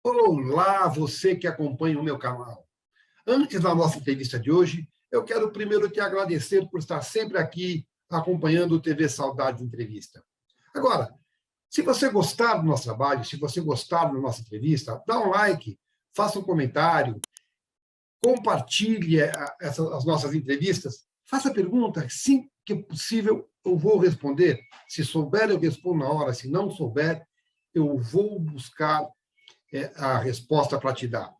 Olá, você que acompanha o meu canal. Antes da nossa entrevista de hoje, eu quero primeiro te agradecer por estar sempre aqui acompanhando o TV Saudade Entrevista. Agora, se você gostar do nosso trabalho, se você gostar da nossa entrevista, dá um like, faça um comentário, compartilhe as nossas entrevistas, faça perguntas, sim que é possível, eu vou responder. Se souber, eu respondo na hora, se não souber, eu vou buscar a resposta para te dar.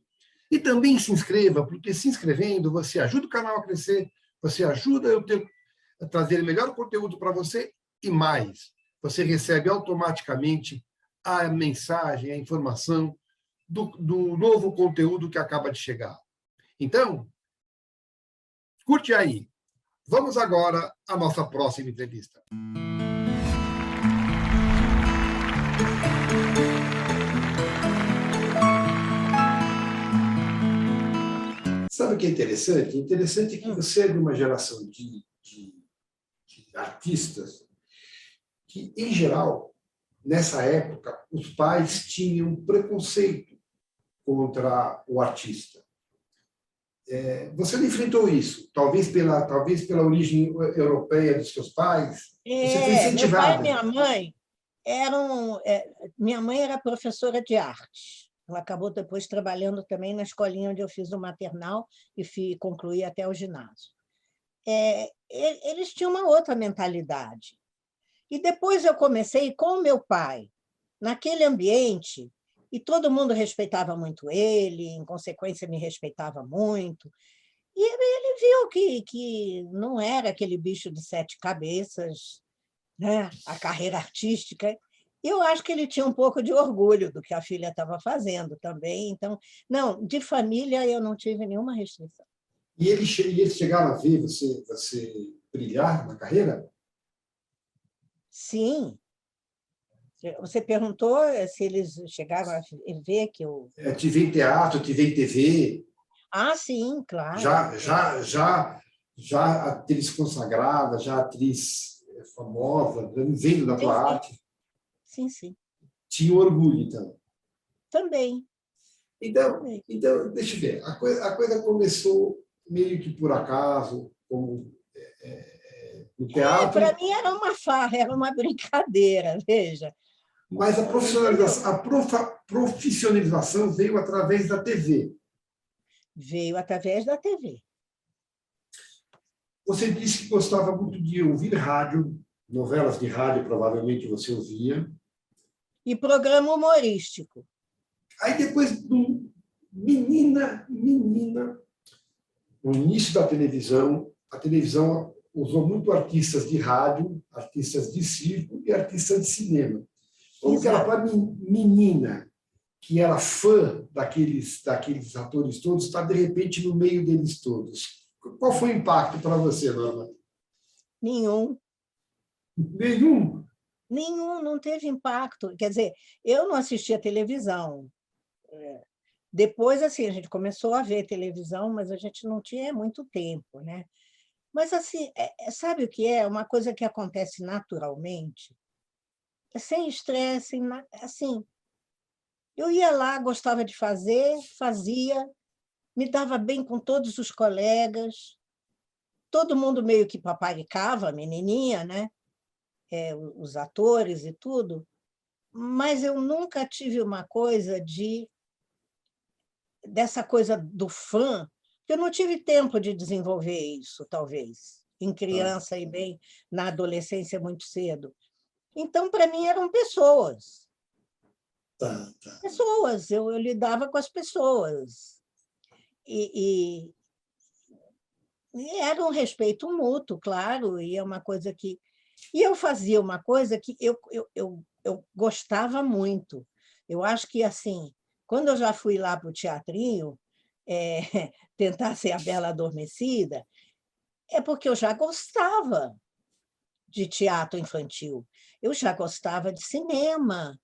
E também se inscreva, porque se inscrevendo, você ajuda o canal a crescer, você ajuda a trazer melhor conteúdo para você e mais. Você recebe automaticamente a mensagem, a informação do novo conteúdo que acaba de chegar. Então, curte aí. Vamos agora à nossa próxima entrevista. Sabe o que é interessante? Interessante que você é de uma geração de artistas que, em geral, nessa época, os pais tinham preconceito contra o artista. Você não enfrentou isso, talvez pela origem europeia dos seus pais. Você foi Meu pai e incentivada. minha mãe minha mãe era professora de arte. Ela acabou depois trabalhando também na escolinha onde eu fiz o maternal e concluí até o ginásio. Eles tinham uma outra mentalidade. E depois eu comecei com o meu pai, naquele ambiente, e todo mundo respeitava muito ele, em consequência, me respeitava muito. E ele viu que não era aquele bicho de 7 cabeças, né? A carreira artística. E eu acho que ele tinha um pouco de orgulho do que a filha estava fazendo também. Então, não, de família eu não tive nenhuma restrição. E eles chegaram a ver você brilhar na carreira? Sim. Você perguntou se eles chegaram a ver que eu... Te vi em teatro, te vi em TV, Ah, sim, claro. já atriz consagrada, já atriz famosa, vendo da Sim, tua sim. arte. Sim, sim. Tinha orgulho, então. Também. Então, deixa eu ver. A coisa começou meio que por acaso, como no Para teatro, mim era uma farra, era uma brincadeira, veja. mas a profissionalização veio através da TV. Veio através da TV. Você disse que gostava muito de ouvir rádio, novelas de rádio, provavelmente você ouvia. E programa humorístico. Aí depois, menina, no início da televisão, a televisão usou muito artistas de rádio, artistas de circo e artistas de cinema. Como que era para menina, que era fã daqueles atores todos, está de repente no meio deles todos? Qual foi o impacto para você, Norma? Nenhum. Nenhum. Nenhum, não teve impacto. Quer dizer, eu não assistia televisão. Depois, assim, a gente começou a ver televisão, mas a gente não tinha muito tempo, né? Mas, assim, sabe o que é? Uma coisa que acontece naturalmente, sem estresse, assim. Eu ia lá, gostava de fazer, fazia, me dava bem com todos os colegas, todo mundo meio que paparicava a menininha, né? Os atores e tudo, mas eu nunca tive uma coisa dessa coisa do fã, porque eu não tive tempo de desenvolver isso, talvez, em criança e bem na adolescência muito cedo. Então, para mim, eram pessoas. Pessoas, eu lidava com as pessoas. E era um respeito mútuo, claro, e é uma coisa que... E eu fazia uma coisa que eu gostava muito. Eu acho que, assim, quando eu já fui lá para o teatrinho, tentar ser a Bela Adormecida, é porque eu já gostava de teatro infantil, eu já gostava de cinema.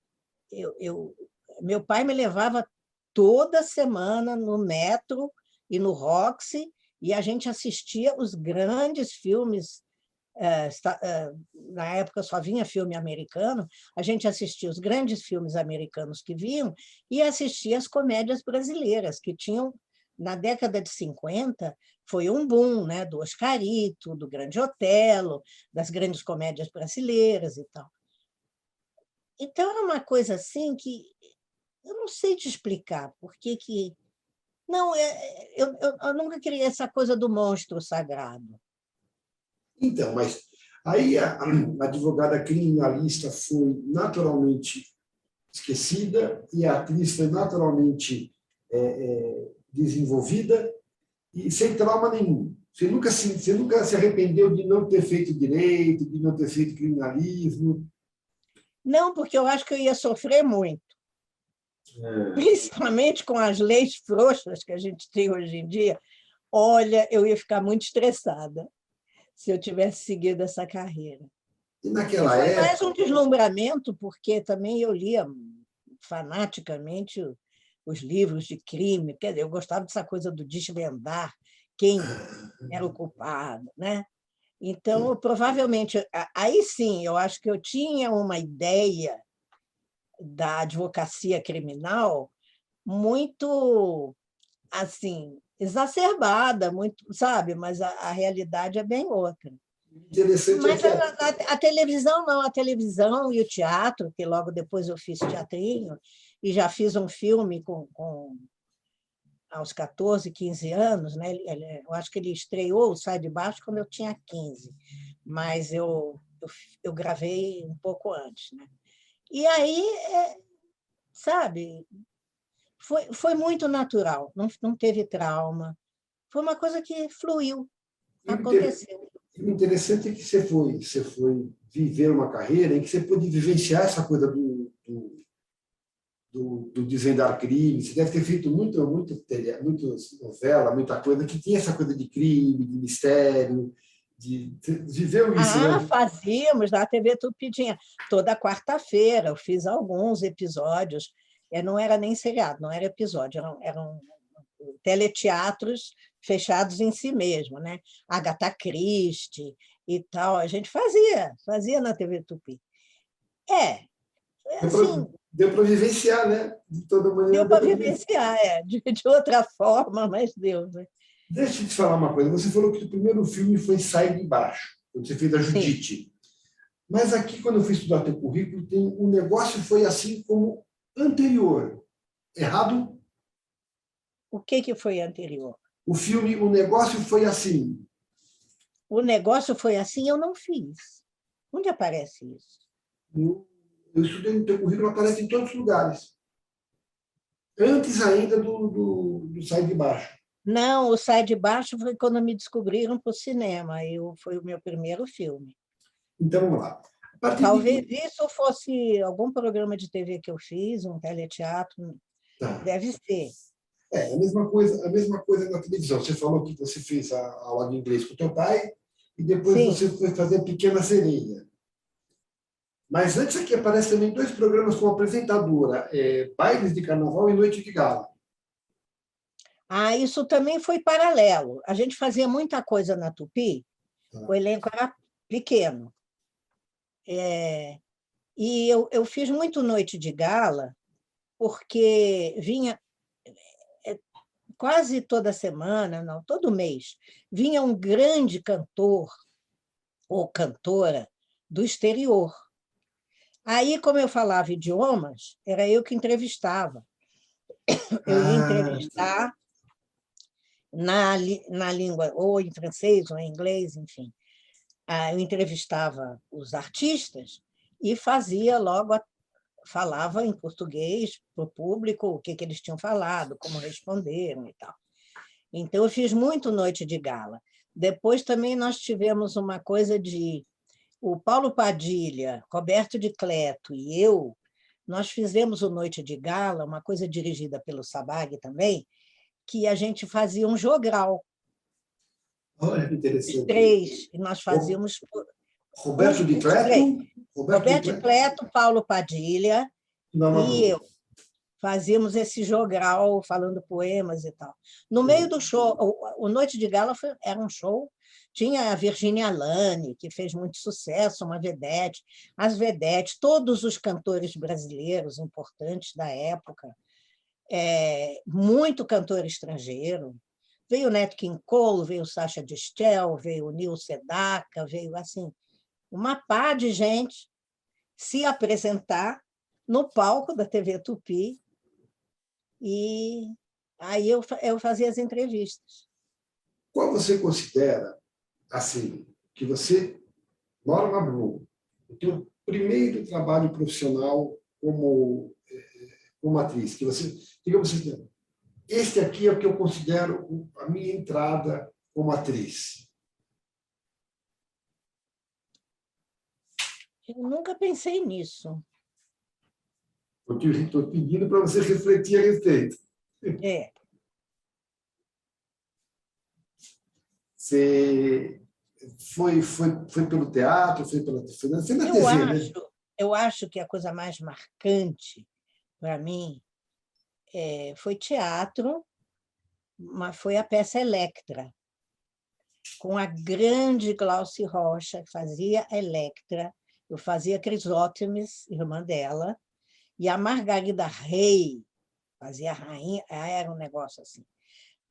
Meu pai me levava toda semana no Metro e no Roxy, e a gente assistia os grandes filmes na época só vinha filme americano, a gente assistia os grandes filmes americanos que vinham e assistia as comédias brasileiras, que tinham, na década de 50, foi um boom, né? Do Oscarito, do Grande Otelo, das grandes comédias brasileiras e tal. Então, era uma coisa assim que eu não sei te explicar por que que... Não, eu nunca criei essa coisa do monstro sagrado. Então, mas aí a advogada criminalista foi naturalmente esquecida e a atriz foi naturalmente desenvolvida e sem trauma nenhum. Você nunca se arrependeu de não ter feito direito, de não ter feito criminalismo? Não, porque eu acho que eu ia sofrer muito. Principalmente com as leis frouxas que a gente tem hoje em dia. Olha, eu ia ficar muito estressada se eu tivesse seguido essa carreira. E naquela foi época... mais um deslumbramento, porque também eu lia fanaticamente os livros de crime. Quer dizer, eu gostava dessa coisa do desvendar quem era o culpado, né? Então, provavelmente, aí sim, eu acho que eu tinha uma ideia da advocacia criminal muito assim exacerbada, muito, sabe? Mas a realidade é bem outra. Interessante. Mas a televisão não, a televisão e o teatro, que logo depois eu fiz teatrinho e já fiz um filme aos 14, 15 anos, né? Eu acho que ele estreou o Sai de Baixo quando eu tinha 15, mas eu gravei um pouco antes, né? E aí, sabe, foi muito natural, não teve trauma, foi uma coisa que fluiu, aconteceu. O interessante é que você foi viver uma carreira em que você pôde vivenciar essa coisa do desvendar crime. Você deve ter feito muita novela, muita coisa que tinha essa coisa de crime, de mistério, viveu isso, né? Fazíamos na TV Tupi, tinha toda quarta-feira, eu fiz alguns episódios, não era nem seriado, não era episódio, eram teleteatros fechados em si mesmo, né? Agatha Christie e tal, a gente fazia na TV Tupi. Assim, deu para vivenciar, né? De toda maneira. Deu para vivenciar, de outra forma, mas deu, né? Deixa eu te falar uma coisa. Você falou que o primeiro filme foi Sai de Baixo, quando você fez a Judite. Sim. Mas aqui, quando eu fui estudar teu currículo, o negócio foi assim como anterior. Errado? O que foi anterior? O filme O Negócio Foi Assim. O Negócio Foi Assim, eu não fiz. Onde aparece isso? Eu estudei no teu currículo, aparece em todos os lugares. Antes ainda do Sai de Baixo. Não, o Sai de Baixo foi quando me descobriram para o cinema. Foi o meu primeiro filme. Então, vamos lá. Talvez isso fosse algum programa de TV que eu fiz, um teleteatro. Tá. Deve ser. A mesma coisa na televisão. Você falou que você fez a aula de inglês com o teu pai e depois Sim. Você foi fazer Pequena Sereia. Mas antes aqui aparecem também 2 programas como apresentadora, Bailes de Carnaval e Noite de Gala. Isso também foi paralelo. A gente fazia muita coisa na Tupi, o elenco era pequeno. E eu fiz muito Noite de Gala, porque vinha quase toda semana, não, todo mês, vinha um grande cantor ou cantora do exterior. Aí, como eu falava idiomas, era eu que entrevistava. Eu ia entrevistar na língua, ou em francês, ou em inglês, enfim. Eu entrevistava os artistas e falava em português para o público o que eles tinham falado, como responderam e tal. Então, eu fiz muito Noite de Gala. Depois, também, nós tivemos uma coisa de... O Paulo Padilha, Roberto de Cleto e eu, nós fizemos o Noite de Gala, uma coisa dirigida pelo Sabag também, que a gente fazia um jogral. Olha que interessante. Os 3, e nós fazíamos... Roberto de Cleto? Roberto de Cleto, Paulo Padilha e eu. fazíamos esse jogral falando poemas e tal. No meio do show, o Noite de Gala era um show, tinha a Virginia Lane, que fez muito sucesso, uma vedete, as vedetes, todos os cantores brasileiros importantes da época, muito cantor estrangeiro. Veio o Nat King Cole, veio o Sacha Distel, veio o Neil Sedaka, veio assim, uma pá de gente se apresentar no palco da TV Tupi, e aí eu fazia as entrevistas. Qual você considera, assim, que você, Norma Brum, o teu primeiro trabalho profissional como atriz, que você, digamos assim, este aqui é o que eu considero a minha entrada como atriz? Eu nunca pensei nisso. Estou pedindo para você refletir a respeito. Você foi pelo teatro, foi na TV, né? Eu acho que a coisa mais marcante para mim foi teatro, mas foi a peça Electra, com a grande Glauce Rocha, que fazia Electra, eu fazia Crisótemis, irmã dela, e a Margarida Rey fazia a rainha, era um negócio assim.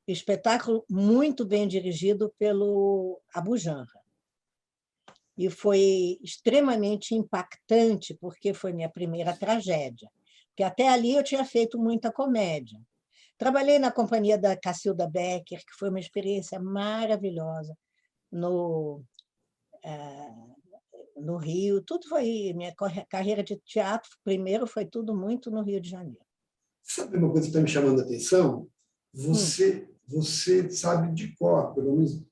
Espetáculo muito bem dirigido pelo Abu Janra. E foi extremamente impactante, porque foi minha primeira tragédia. Porque até ali eu tinha feito muita comédia. Trabalhei na companhia da Cacilda Becker, que foi uma experiência maravilhosa, no Rio. Tudo foi... Minha carreira de teatro, primeiro, foi tudo muito no Rio de Janeiro. Sabe uma coisa que está me chamando a atenção? Você sabe de cor, pelo menos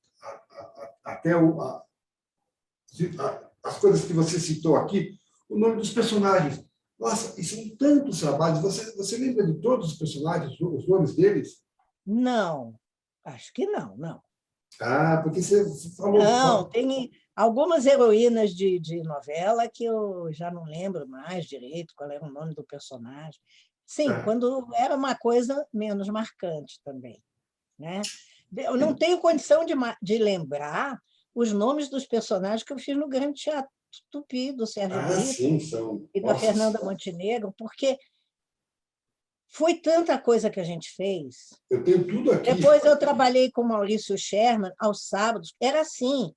até as coisas que você citou aqui, o nome dos personagens. Nossa, e são tantos trabalhos. Você lembra de todos os personagens, os nomes deles? Não, acho que não. Ah, porque você falou... Não, tem algumas heroínas de novela que eu já não lembro mais direito qual era o nome do personagem. Sim, quando era uma coisa menos marcante também, né? Eu não tenho condição de lembrar os nomes dos personagens que eu fiz no Grande Teatro Tupi, do Sérgio Brito, sim, são... e da Fernanda Montenegro, porque foi tanta coisa que a gente fez. Eu tenho tudo aqui. Depois eu trabalhei com Maurício Sherman aos sábados. Era assim,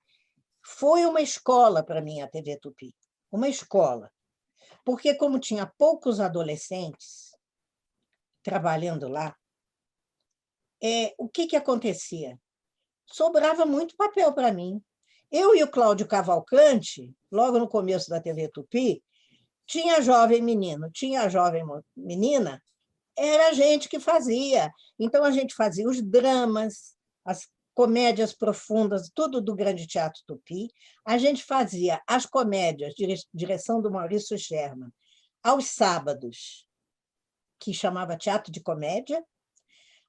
foi uma escola para mim a TV Tupi, uma escola. Porque como tinha poucos adolescentes trabalhando lá, o que acontecia? Sobrava muito papel para mim. Eu e o Cláudio Cavalcante, logo no começo da TV Tupi, tinha jovem menino, tinha jovem menina, era a gente que fazia. Então, a gente fazia os dramas, as comédias profundas, tudo do Grande Teatro Tupi. A gente fazia as comédias, direção do Maurício Sherman, aos sábados, que chamava Teatro de Comédia.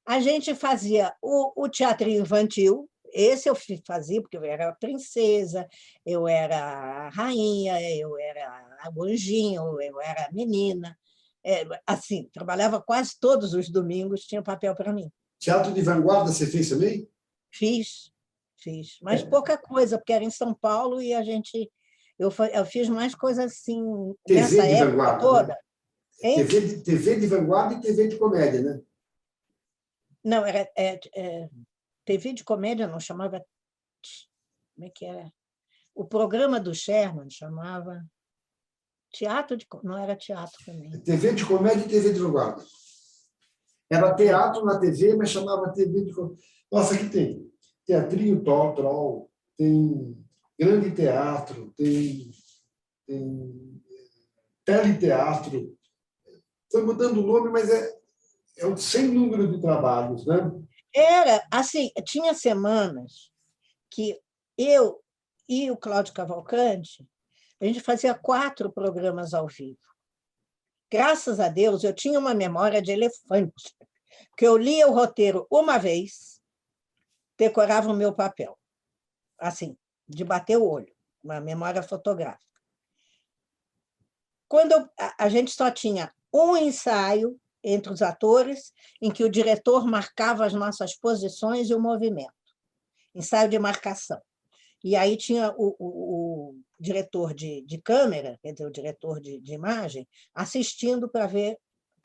A gente fazia o teatro infantil, esse eu fazia, porque eu era a princesa, eu era a rainha, eu era o anjinho, eu era a menina. Assim, trabalhava quase todos os domingos, tinha papel para mim. Teatro de vanguarda você fez também? Fiz, mas pouca coisa, porque era em São Paulo e eu fiz mais coisas assim, TV nessa de época vanguarda, toda. Né? TV de vanguarda e TV de comédia, né? Não, era TV de comédia, não chamava... Como é que era? O programa do Sherman chamava teatro de... Não era teatro também. TV de comédia e TV de vanguarda. Era teatro na TV, mas chamava TV de comédia. Nossa, aqui tem Teatrinho Troll, tem Grande Teatro, tem Teleteatro. Foi mudando o nome, mas é um sem número de trabalhos, né? Era, assim, tinha semanas que eu e o Cláudio Cavalcante, a gente fazia 4 programas ao vivo. Graças a Deus, eu tinha uma memória de elefante, porque eu lia o roteiro uma vez, decorava o meu papel, assim, de bater o olho, uma memória fotográfica. Quando a gente só tinha um ensaio, entre os atores, em que o diretor marcava as nossas posições e o movimento. Ensaio de marcação. E aí tinha o diretor de câmera, quer dizer, o diretor de imagem, assistindo para ver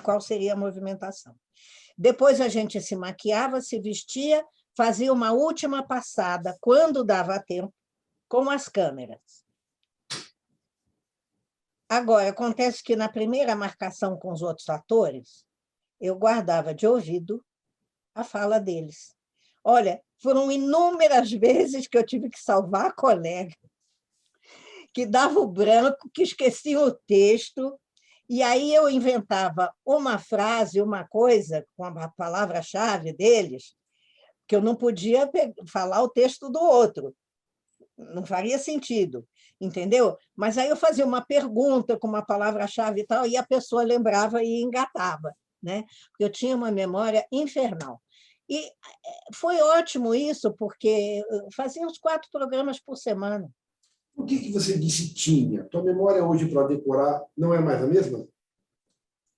qual seria a movimentação. Depois a gente se maquiava, se vestia, fazia uma última passada, quando dava tempo, com as câmeras. Agora, acontece que na primeira marcação com os outros atores, eu guardava de ouvido a fala deles. Olha, foram inúmeras vezes que eu tive que salvar a colega, que dava o branco, que esquecia o texto, e aí eu inventava uma frase, uma coisa, com a palavra-chave deles, que eu não podia falar o texto do outro. Não faria sentido, entendeu? Mas aí eu fazia uma pergunta com uma palavra-chave e tal, e a pessoa lembrava e engatava, né? Porque eu tinha uma memória infernal. E foi ótimo isso, porque fazia uns 4 programas por semana. Por que você disse tinha? Tua memória hoje para decorar não é mais a mesma?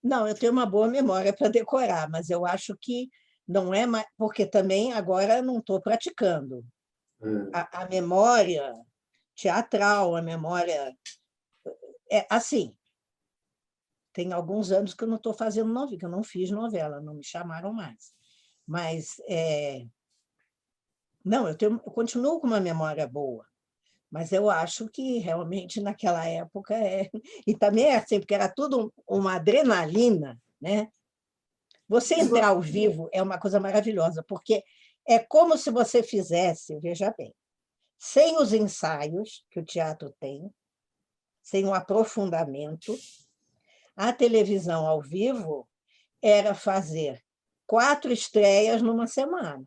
Não, eu tenho uma boa memória para decorar, mas eu acho que não é mais, porque também agora não estou praticando. A memória teatral, a memória... É assim, tem alguns anos que eu não estou fazendo novela, que eu não fiz novela, não me chamaram mais. Mas, não, eu continuo com uma memória boa, mas eu acho que realmente naquela época... E também é assim, porque era tudo uma adrenalina, né? Você entrar ao vivo é uma coisa maravilhosa, porque é como se você fizesse, veja bem, sem os ensaios que o teatro tem, sem um aprofundamento. A televisão ao vivo era fazer 4 estreias numa semana.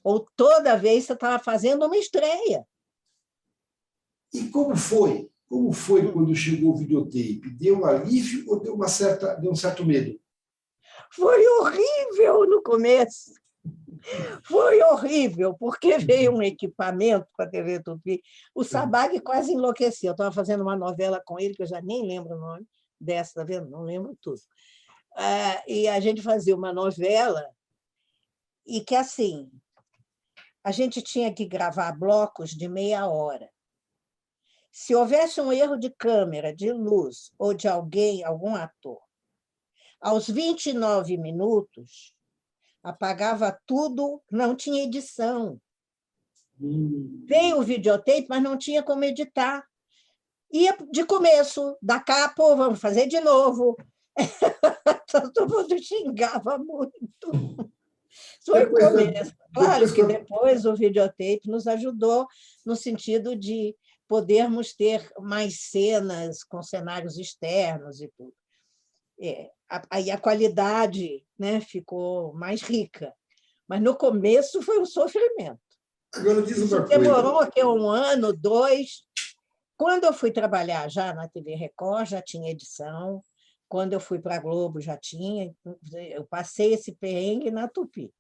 Ou toda vez você estava fazendo uma estreia. E como foi? Como foi quando chegou o videotape? Deu um alívio ou deu um certo medo? Foi horrível no começo. Foi horrível, porque veio um equipamento para a TV Tupi. O Sabag quase enlouqueceu. Eu estava fazendo uma novela com ele, que eu já nem lembro o nome dessa, está vendo? Não lembro tudo. E a gente fazia uma novela e que, assim, a gente tinha que gravar blocos de meia hora. Se houvesse um erro de câmera, de luz ou de alguém, algum ator, aos 29 minutos, apagava tudo, não tinha edição. Veio o videotape, mas não tinha como editar. Ia de começo, da capa, vamos fazer de novo. Todo mundo xingava muito. Foi o começo. Claro que depois o videotape nos ajudou no sentido de podermos ter mais cenas com cenários externos e tudo. Aí a qualidade, né, ficou mais rica. Mas no começo foi um sofrimento. Agora diz uma coisa. Demorou aqui 1 ano, 2. Quando eu fui trabalhar já na TV Record, já tinha edição. Quando eu fui para a Globo, já tinha. Eu passei esse perrengue na Tupi.